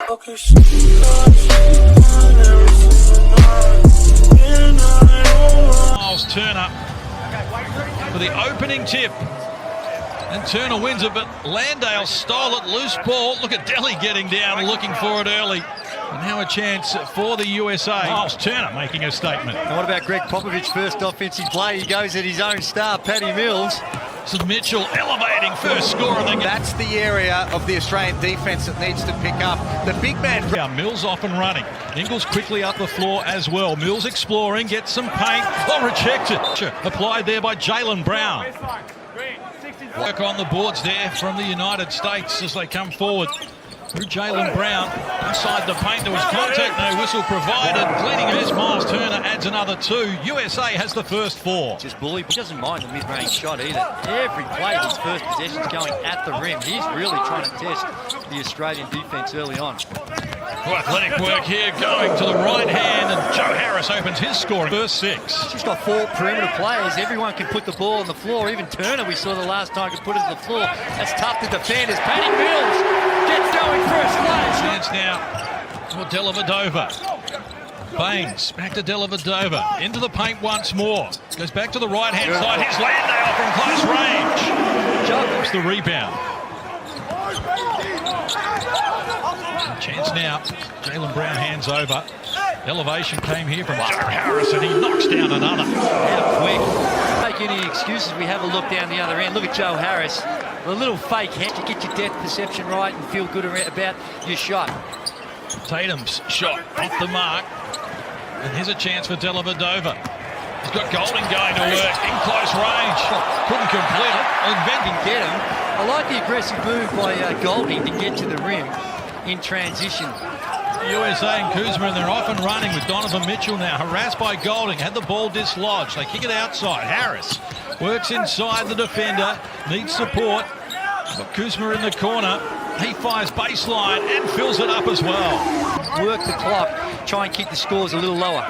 Miles Turner for the opening tip. And Turner wins it, but Landale stole it, loose ball. Look at Delhi getting down, looking for it early. And now a chance for the USA. Miles Turner making a statement. And what about Greg Popovich's first offensive play? He goes at his own star, Paddy Mills. This is Mitchell elevating first score. That's the area of the Australian defence that needs to pick up. The big man. Mills off and running. Ingles quickly up the floor as well. Mills exploring, gets some paint. Oh, rejected. Applied there by Jaylen Brown. Work on the boards there from the United States as they come forward. Through Jaylen Brown, inside the paint, there was contact, no whistle provided. Cleaning this, Miles Turner adds another 2. USA has the first 4. Just bully, he doesn't mind the mid-range shot either. Every play, his first possession's going at the rim. He's really trying to test the Australian defence early on. Athletic work here, going to the right hand, and Joe Harris opens his scoring. First 6. She's got 4 perimeter players. Everyone can put the ball on the floor. Even Turner, we saw the last time, could put it on the floor. That's tough to defend as Paddy Mills gets going first splash. Chance now for Dellavedova. Baines back to Dellavedova. Into the paint once more. Goes back to the right-hand side. Here's Landale from close range. Jumps the rebound. Chance now. Jaylen Brown hands over. Elevation came here from Joe Harris, and he knocks down another. How quick. Take any excuses. We have a look down the other end. Look at Joe Harris. A little fake hand to get your depth perception right and feel good about your shot. Tatum's shot off the mark. And here's a chance for Dellavedova. He's got Golding going to work in close range. Couldn't complete it. And Ben can get him. I like the aggressive move by Golding to get to the rim in transition. USA and Kuzma, and they're off and running with Donovan Mitchell now. Harassed by Golding, had the ball dislodged. They kick it outside. Harris works inside the defender, needs support. Got Kuzma in the corner. He fires baseline and fills it up as well. Work the clock, try and keep the scores a little lower.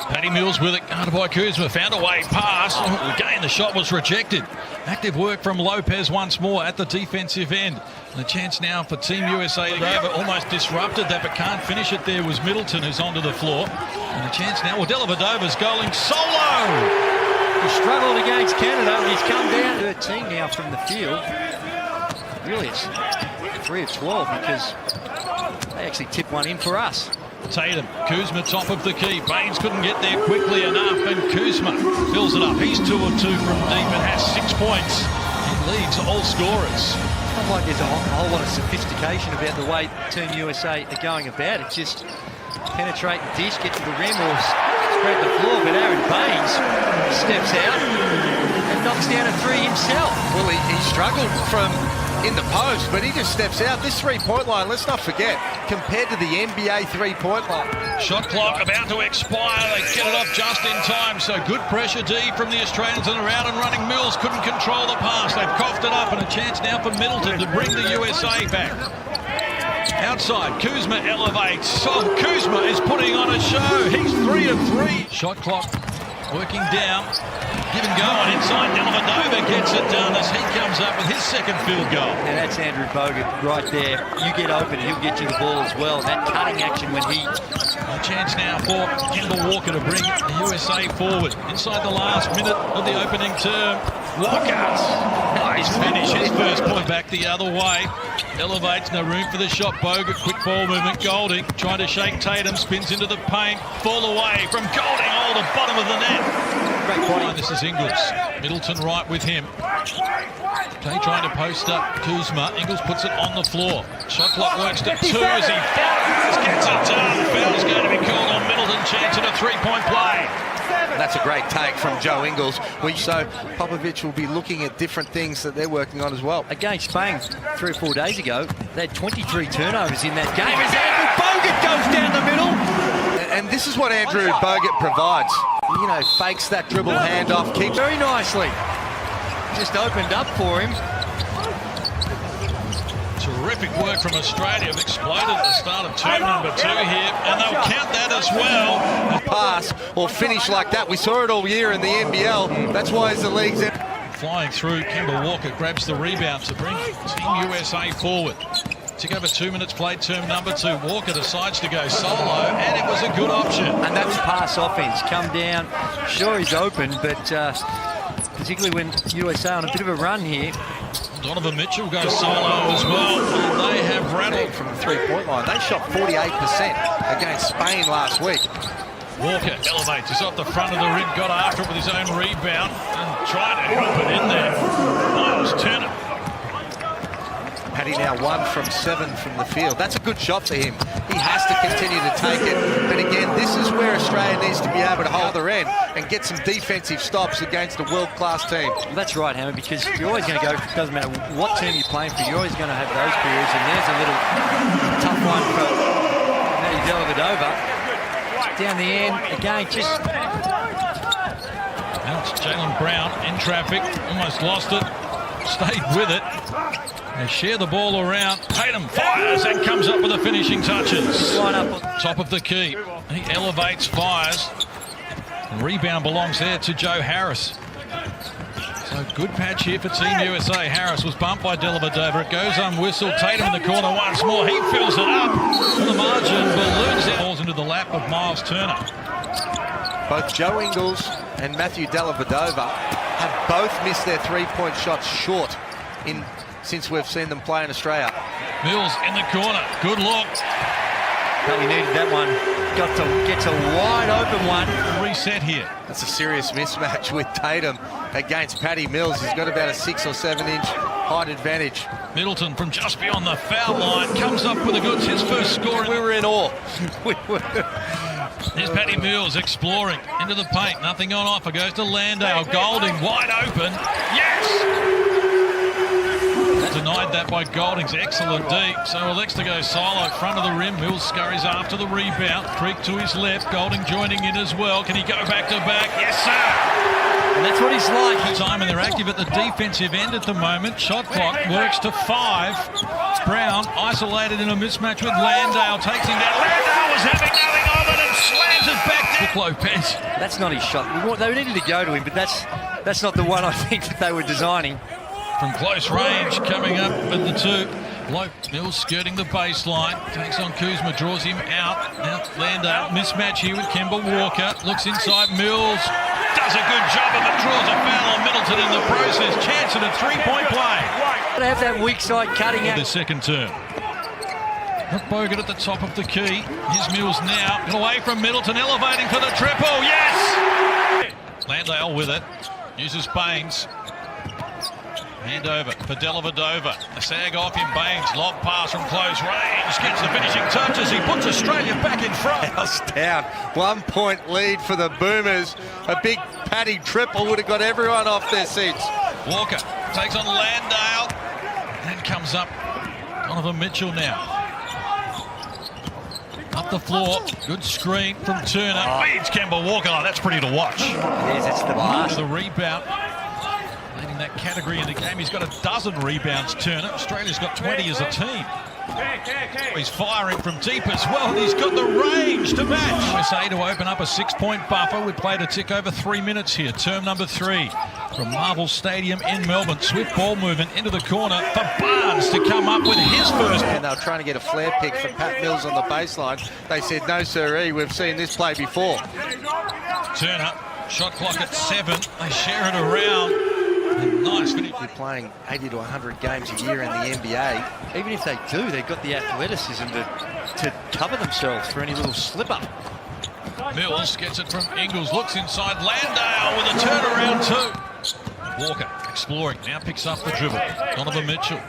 Paddy Mills with it, guarded by Kuzma, found a way pass. Again, the shot was rejected. Active work from Lopez once more at the defensive end. And a chance now for Team USA to have it. Almost disrupted that, but can't finish it there was Middleton, who's onto the floor. And a chance now, well, Dellavedova's going solo. He struggled against Canada. He's come down 13 now from the field. Really, it's 3 of 12 because they actually tipped one in for us. Tatum, Kuzma top of the key. Baines couldn't get there quickly enough, and Kuzma fills it up. He's 2 of 2 from deep and has 6 points. He leads all scorers. I like there's a whole lot of sophistication about the way Team USA are going about it. Just penetrate the dish, get to the rim, or spread the floor. But Aaron Baines steps out and knocks down a 3 himself. Well, he struggled from in the post, but he just steps out. This 3-point line, let's not forget, compared to the NBA 3-point line. Shot clock about to expire. They get it off just in time. So good pressure D from the Australians, and are out and running. Mills couldn't control the pass. They've coughed it up, and a chance now for Middleton to bring the USA back. Outside, Kuzma elevates. Oh, Kuzma is putting on a show. He's 3 of 3. Shot clock working down. Give and go on inside. Dellavedova gets it done as he comes up with his second field goal. Now that's Andrew Bogut right there. You get open, he'll get you the ball as well. That cutting action when he... A chance now for Kemba Walker to bring the USA forward. Inside the last minute of the opening term. Walker, nice finish. His first point back the other way. Elevates, no room for the shot. Bogut, quick ball movement. Golding trying to shake Tatum, spins into the paint. Fall away from Golding. Oh, the bottom of the net. Great body. This is Ingles. Middleton right with him. Tay trying to post up Kuzma. Ingles puts it on the floor. Shot clock works to 2 as he fouls. Gets it done. Foul's going to be called on Middleton. Chance at a 3-point play. That's a great take from Joe Ingles. So Popovich will be looking at different things that they're working on as well. Against Spain 3 or 4 days ago, they had 23 turnovers in that game. As Andrew Bogut goes down the middle. And this is what Andrew Bogut provides. You know, fakes that dribble handoff, keeps very nicely. Just opened up for him. Terrific work from Australia. Have exploded at the start of term number 2 here, and they'll count that as well. Pass or finish like that. We saw it all year in the NBL. That's why it's the league's... Flying through, Kemba Walker grabs the rebound to bring Team USA forward. Tick over 2 minutes played, term number 2. Walker decides to go solo, and it was a good option. And that's pass offense. Come down. Sure, he's open, but particularly when USA on a bit of a run here. Donovan Mitchell goes solo as well, and they have rattled from the three-point line. They shot 48% against Spain last week. Walker elevates, he's off the front of the rim, got after it with his own rebound, and tried to help it in there. Miles Turner. Paddy now 1 from 7 from the field. That's a good shot for him. He has to continue to take it. But again, this is where Australia needs to be able to hold their end and get some defensive stops against a world-class team. Well, that's right, Hammer, because you're always going to go, it doesn't matter what team you're playing for, you're always going to have those periods. And there's a little tough one for Matty Dellavedova. Down the end, again, just... Now it's Jaylen Brown in traffic, almost lost it, stayed with it. They share the ball around. Tatum fires and comes up with the finishing touches. Line up. Top of the key. He elevates, fires. The rebound belongs there to Joe Harris. So good patch here for Team USA. Harris was bumped by Dellavedova. It goes unwhistled. Tatum in the corner once more. He fills it up. On the margin, balloons it. Falls into the lap of Miles Turner. Both Joe Ingles and Matthew Dellavedova have both missed their three-point shots short since we've seen them play in Australia. Mills in the corner. Good look. Probably needed that one. Got to get a wide open one. Reset here. That's a serious mismatch with Tatum against Patty Mills. He's got about a 6 or 7 inch height advantage. Middleton from just beyond the foul line comes up with the goods. His first score. We were in awe. There's Patty Mills exploring into the paint. Nothing on offer. Goes to Landale. Golding wide open. Yes! Denied that by Golding's excellent D. So Alexa goes solo, front of the rim. Mills scurries after the rebound. Creek to his left. Golding joining in as well. Can he go back to back? Yes, sir! And that's what he's like. Time, and they're active at the defensive end at the moment. Shot clock works to 5. Brown isolated in a mismatch with Landale. Takes him down. Landale was having nothing of it and slams it back to Lopez. That's not his shot. They needed to go to him, but that's not the one I think that they were designing. From close range, coming up with the 2. Mills skirting the baseline. Takes on Kuzma, draws him out. Now Landale, mismatch here with Kemba Walker. Looks inside Mills. Does a good job of it. Draws a foul on Middleton in the process. Chance at a 3-point play. They have that weak side cutting out. The second term. Bogut at the top of the key. Here's Mills now. Get away from Middleton, elevating for the triple. Yes! Landale with it. Uses Baines. Hand over for Dellavedova. A sag off him, Baines. Lob pass from close range. Gets the finishing touches. He puts Australia back in front. House down. 1 point lead for the Boomers. A big Paddy triple would have got everyone off their seats. Walker takes on Landale. And comes up. Donovan Mitchell now. Up the floor. Good screen from Turner. Beats Kemba Walker. Oh, that's pretty to watch. Yes, it's the blast. The rebound. Leading that category in the game. He's got a dozen rebounds, Turner. Australia's got 20 as a team. He's firing from deep as well, and he's got the range to match. USA to open up a 6-point buffer. We've played a tick over 3 minutes here. Term number 3 from Marvel Stadium in Melbourne. Swift ball movement into the corner for Barnes to come up with his first. And they were trying to get a flare pick for Pat Mills on the baseline. They said, no, sirree, we've seen this play before. Turner, shot clock at 7. They share it around. Nice finish. They're playing 80 to 100 games a year in the NBA. Even if they do, they've got the athleticism to cover themselves for any little slip-up. Mills gets it from Ingles, looks inside. Landale with a turnaround 2. Walker exploring, now picks up the dribble. Donovan Mitchell.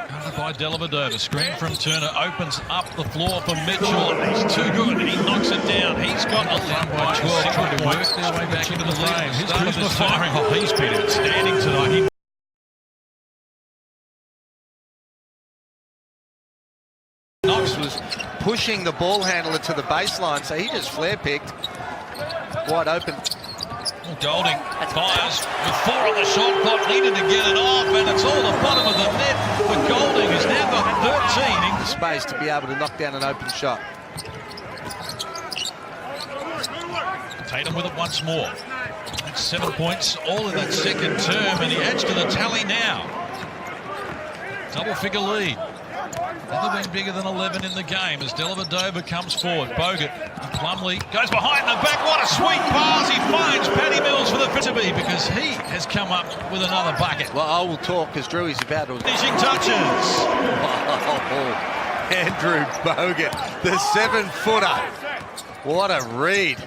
Covered by Dellavedova. Screen from Turner, opens up the floor for Mitchell. He's too good. He knocks it down. He's got a line by 12. Trying to work their way back into the frame. His Kuzma firing. Oh, he's been outstanding tonight. Knox was pushing the ball handler to the baseline, so he just flare picked. Wide open. Golding fires with 4 on the shot clock, needed to get it off, and it's all the bottom of the net for Golding. He's now got 13 in the space to be able to knock down an open shot. Tatum with it once more. That's 7 points, all in that second term, and he adds to the tally now. Double-figure lead. Never been bigger than 11 in the game as Dellavedova comes forward. Bogut and Plumlee goes behind the back. What a sweet pass. He finds Paddy Mills for the Fitterby because he has come up with another bucket. Well, I will talk because Drew is about to... Finishing touches. Andrew Bogut, the 7-footer. What a read.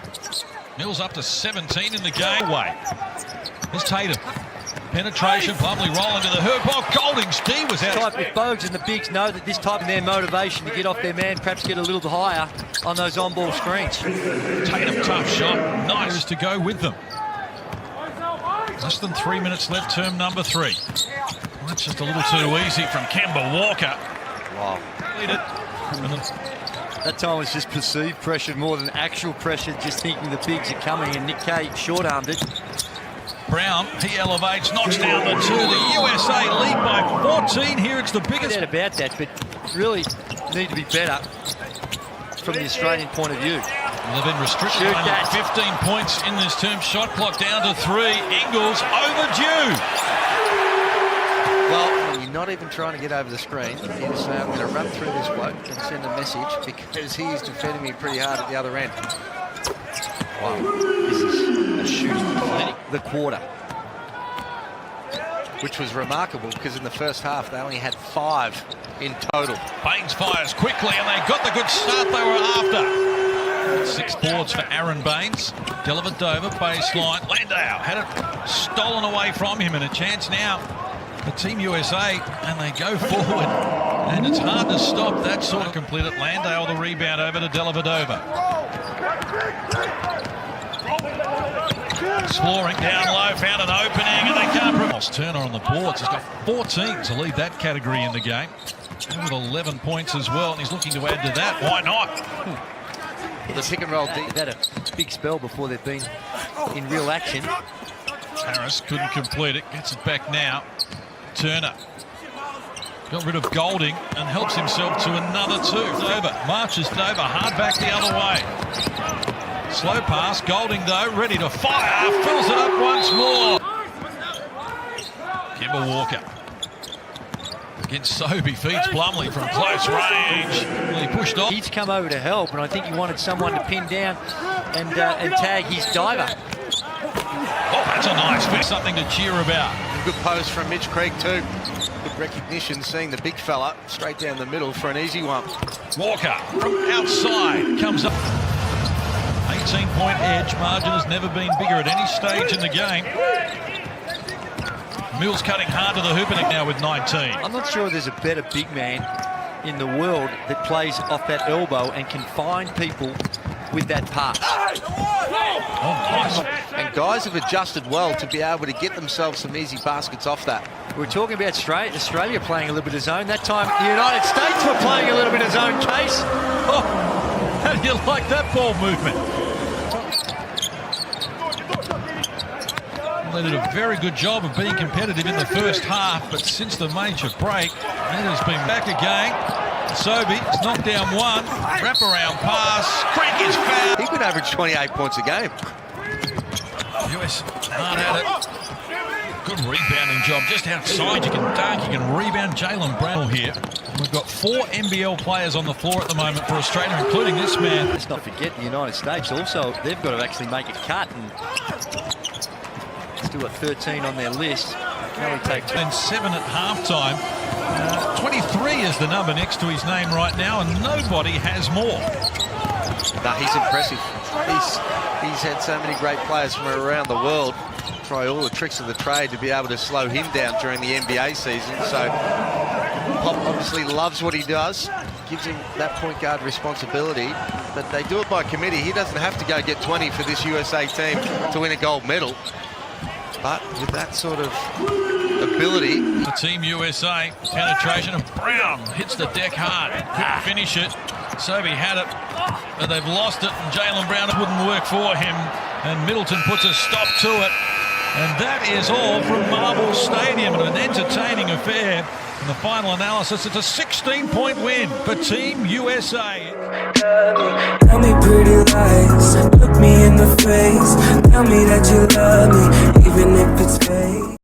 Mills up to 17 in the game. Here's Tatum. Penetration, Plumlee rolling to the hoop. Oh, Golding's D was out. If Bogues and the bigs know that this type of their motivation to get off their man, perhaps get a little higher on those on-ball screens. Tatum, tough shot. Nice to go with them. Less than 3 minutes left, term number 3. That's just a little too easy from Kemba Walker. Wow. That time was just perceived pressure more than actual pressure, just thinking the bigs are coming, and Nick Kay short-armed it. Brown, he elevates, knocks down the 2. The USA lead by 14 here. It's the biggest. No doubt about that, but really need to be better from the Australian point of view. They've been restricted by 15 points in this term. Shot clock down to 3. Ingles overdue. Well, when you're not even trying to get over the screen, you just say, I'm going to run through this bloke and send a message because he is defending me pretty hard at the other end. Wow, this is a shooting clinic. The quarter. Which was remarkable because in the first half they only had 5 in total. Baines fires quickly and they got the good start they were after. 6 boards for Aaron Baines. Dellavedova baseline. Landau had it stolen away from him and a chance now for Team USA, and they go forward. And it's hard to stop that sort of complete it. Landau the rebound over to Dellavedova. Exploring down low, found an opening, and they can't promote. Turner on the boards. He's got 14 to lead that category in the game. And with 11 points as well, and he's looking to add to that. Why not? The pick and roll They've had a big spell before they've been in real action. Harris couldn't complete it. Gets it back now. Turner got rid of Golding and helps himself to another 2. Over. Marches over. Hard back the other way. Slow pass. Golding, though, ready to fire. Fills it up once more. Kemba Walker. Against Sobey. Feeds Plumlee from close range. Well, he pushed off. He's come over to help, and I think he wanted someone to pin down and tag his diver. Oh, that's a nice finish. Something to cheer about. Good post from Mitch Creek too. Good recognition, seeing the big fella straight down the middle for an easy one. Walker from outside comes up. 18-point edge. Margin has never been bigger at any stage in the game. Mills cutting hard to the hoop now with 19. I'm not sure there's a better big man in the world that plays off that elbow and can find people with that pass. Oh, nice. And guys have adjusted well to be able to get themselves some easy baskets off that. We're talking about Australia playing a little bit of zone. That time the United States were playing a little bit of zone, Case. Oh, how do you like that ball movement? They did a very good job of being competitive in the first half, but since the major break, it has been back again. Sobey has knocked down 1. Wraparound pass. Creek is fouled. He could average 28 points a game. US hard at it. Good rebounding job just outside. You can dunk, you can rebound. Jaylen Brown here. We've got 4 NBL players on the floor at the moment for Australia, including this man. Let's not forget the United States also, they've got to actually make a cut, and still got 13 on their list. Can only take 2. And 7 at halftime. 23 is the number next to his name right now, and nobody has more. No, he's impressive. He's had so many great players from around the world try all the tricks of the trade to be able to slow him down during the NBA season. So Pop obviously loves what he does, gives him that point guard responsibility, but they do it by committee. He doesn't have to go get 20 for this USA team to win a gold medal. But with that sort of ability... The Team USA, penetration of Brown hits the deck hard. Couldn't finish it. Sobey had it, but they've lost it, and Jaylen Brown wouldn't work for him. And Middleton puts a stop to it. And that is all from Marvel Stadium, and an entertaining affair. In the final analysis, it's a 16-point win for Team USA. Tell me pretty lies, look me in the face, tell me that you love me, even if it's fake.